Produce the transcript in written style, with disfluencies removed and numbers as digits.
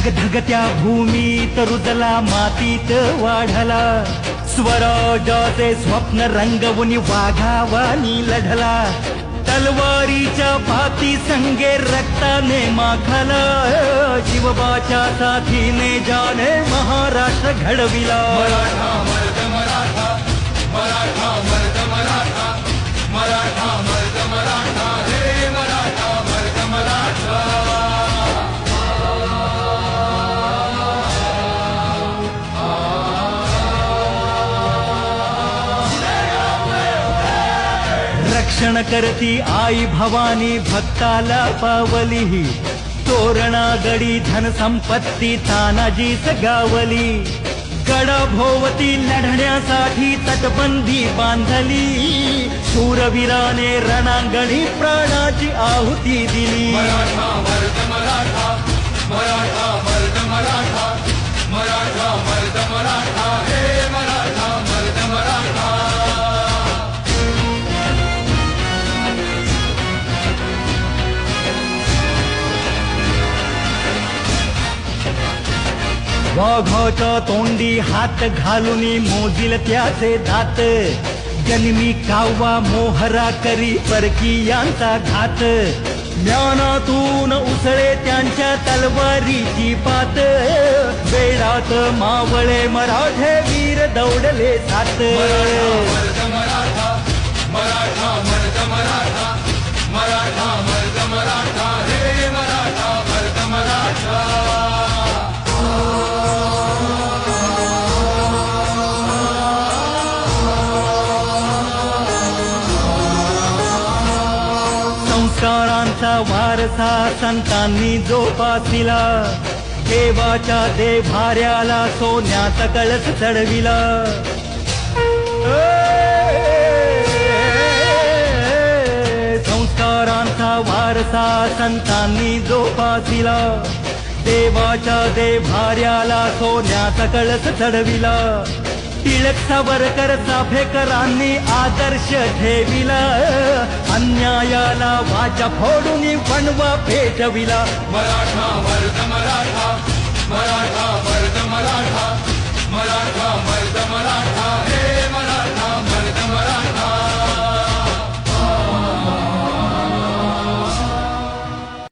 धगधगत्या भूमीत रुजला मातीत वाढला स्वराजाचे स्वप्न रंगवून वाघावानी लढला तलवारीच्या पाती संगे रक्ताने माखला शिवबाच्या साथीने जाने महाराष्ट्र घडविला मराठा मर्द मराठा मराठा मर्द मराठा मराठा मर्द मराठा हे मराठा मर्द मराठा रक्षण करती आई भवानी भक्ताला पावली तोरणा गडी धन संपत्ती तानाजीच गावली गडा भोवती लढण्यासाठी तटबंदी बांधली शूरवीराने रणांगणी प्राणाची आहुती दिली मराठा मर्द मराठा मराठा मर्द मराठा मराठा मर्द मराठा हे मराठा मर्द मराठा वाघाच्या तोंडी हात घालून मोजील त्याचे दात जन्मी कावा मोहरा करी परकीयांचा घात ज्ञानातून उसळे त्यांच्या तलवारीची पात वेळात मावळे मराठे वीर दौडले सात मर्द मराठा मराठा मर्द मराठा मराठा मर्द मराठा हे मराठा मर्द मराठा संस्कारांचा वारसा संतांनी जोपासिला देवाच्या देभाऱ्याला सोन्याचा कळस चढविला संस्कारांचा वारसा संतांनी जोपासिला देवाच्या देभाऱ्याला सोन्याचा कळस चढविला टिळक सावरकर चाफेकरांनी आदर्श ठेविला अन्यायाला वाचा फोडून वणवा पेटविला मराठा मर्द